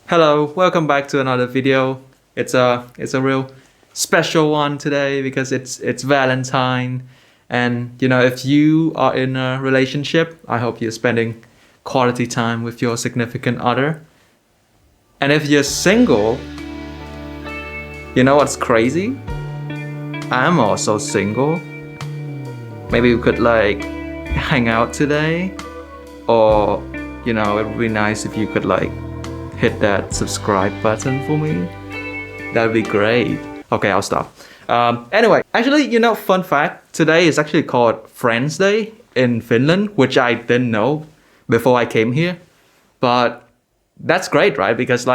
Hello, welcome back to another video. It's a real special one today because it's Valentine. And if you are in a relationship, I hope you're spending quality time with your significant other. And if you're single, you know what's crazy? I'm also single. Maybe we could hang out today, or it would be nice if you could hit that subscribe button for me. That'd be great. Okay, I'll stop. Anyway, actually, fun fact, today is actually called Friends Day in Finland, which I didn't know before I came here. But that's great, right? Because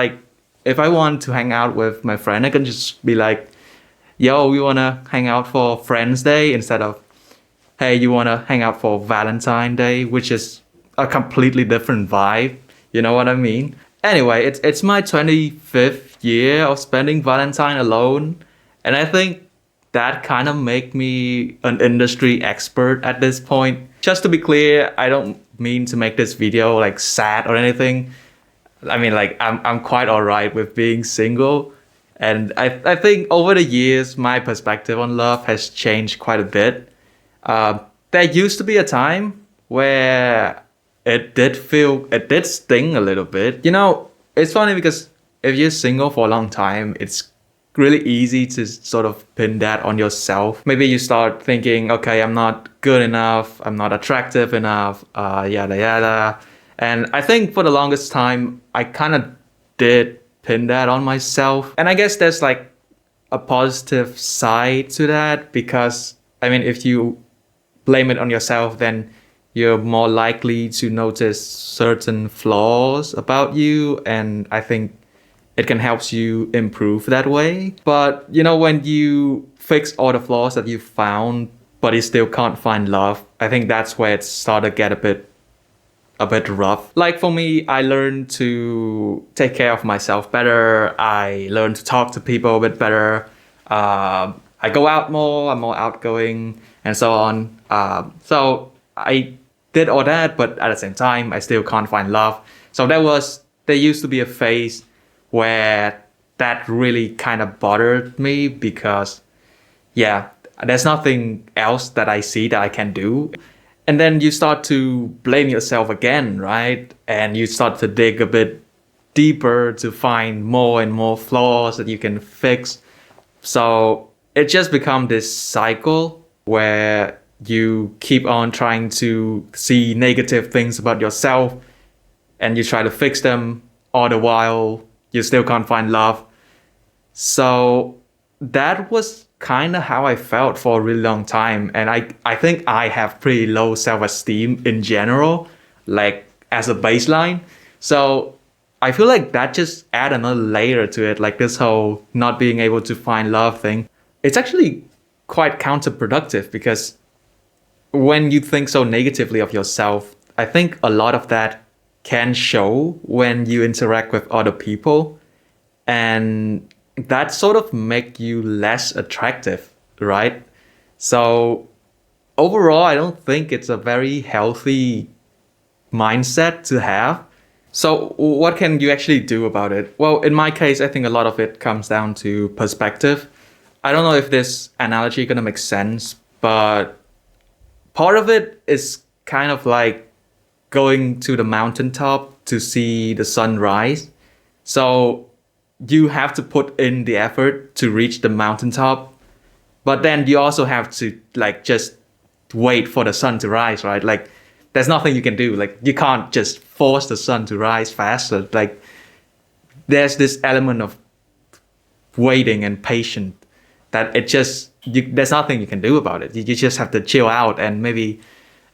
if I want to hang out with my friend, I can just be like, yo, we wanna hang out for Friends Day instead of, hey, you wanna hang out for Valentine Day, which is a completely different vibe. You know what I mean? Anyway, it's my 25th year of spending Valentine alone, and I think that kind of make me an industry expert at this point. Just to be clear, I don't mean to make this video sad or anything. I mean, I'm quite alright with being single, and I think over the years my perspective on love has changed quite a bit. There used to be a time where it did sting a little bit. It's funny because if you're single for a long time, it's really easy to sort of pin that on yourself. Maybe you start thinking, okay, I'm not good enough, I'm not attractive enough, yada yada. And I think for the longest time, I kind of did pin that on myself. And I guess there's a positive side to that because, I mean, if you blame it on yourself, then you're more likely to notice certain flaws about you, and I think it can help you improve that way. But when you fix all the flaws that you found but you still can't find love, I think that's where it started to get a bit rough. Like for me, I learned to take care of myself better. I learned to talk to people a bit better. I go out more, I'm more outgoing, and so on. So I did all that, but at the same time, I still can't find love. So there used to be a phase where that really kind of bothered me because, yeah, there's nothing else that I see that I can do. And then you start to blame yourself again, right? And you start to dig a bit deeper to find more and more flaws that you can fix. So it just becomes this cycle where you keep on trying to see negative things about yourself and you try to fix them, all the while you still can't find love. So that was kind of how I felt for a really long time. And I think I have pretty low self-esteem in general, as a baseline. So I feel like that just add another layer to it, this whole not being able to find love thing. It's actually quite counterproductive because when you think so negatively of yourself, I think a lot of that can show when you interact with other people, and that sort of make you less attractive, right? So overall, I don't think it's a very healthy mindset to have. So what can you actually do about it? Well, in my case, I think a lot of it comes down to perspective. I don't know if this analogy gonna make sense, but part of it is kind of like going to the mountaintop to see the sunrise. So you have to put in the effort to reach the mountaintop, but then you also have to just wait for the sun to rise, right? There's nothing you can do. You can't just force the sun to rise faster. There's this element of waiting and patience that there's nothing you can do about it. You just have to chill out and maybe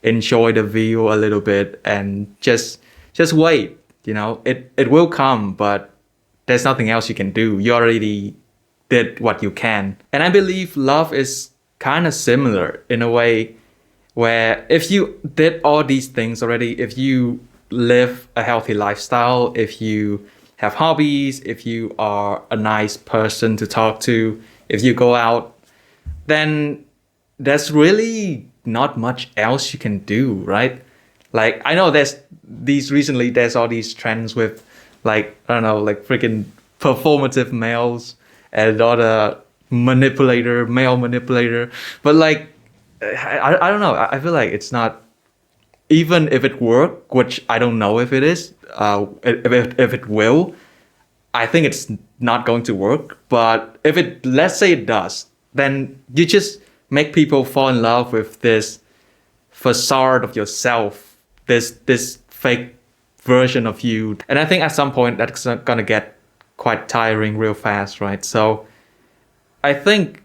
enjoy the view a little bit and just wait. It will come, but there's nothing else you can do. You already did what you can. And I believe love is kind of similar in a way where if you did all these things already, if you live a healthy lifestyle, if you have hobbies, if you are a nice person to talk to, if you go out, then there's really not much else you can do, right? I know there's all these trends with like I don't know, like freaking performative males and other male manipulator. But like, I don't know. I feel like it's not, even if it work, which I don't know if it is, if it will, I think it's not going to work. But if it, let's say it does, then you just make people fall in love with this facade of yourself, this fake version of you. And I think at some point that's gonna get quite tiring real fast, right? So I think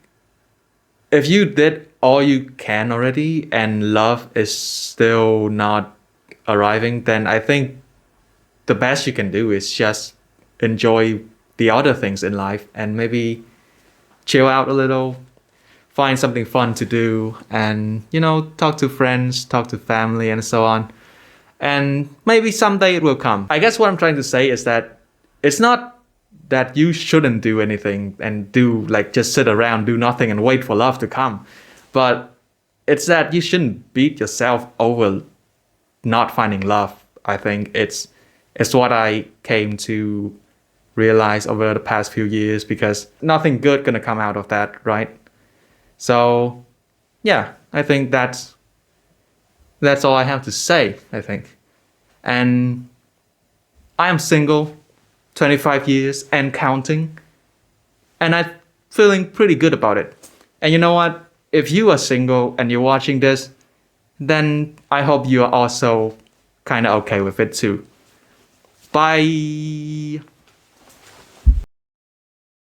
if you did all you can already and love is still not arriving, then I think the best you can do is just enjoy the other things in life and maybe chill out a little, find something fun to do, and talk to friends, talk to family, and so on. And maybe someday it will come. I guess what I'm trying to say is that it's not that you shouldn't do anything and do like just sit around, do nothing, and wait for love to come. But it's that you shouldn't beat yourself over not finding love. I think it's what I came to realize over the past few years, because nothing good gonna come out of that, right? So yeah, I think that's all I have to say, I think. And I am single, 25 years and counting, and I'm feeling pretty good about it. And you know what? If you are single and you're watching this, then I hope you are also kind of okay with it too. Bye.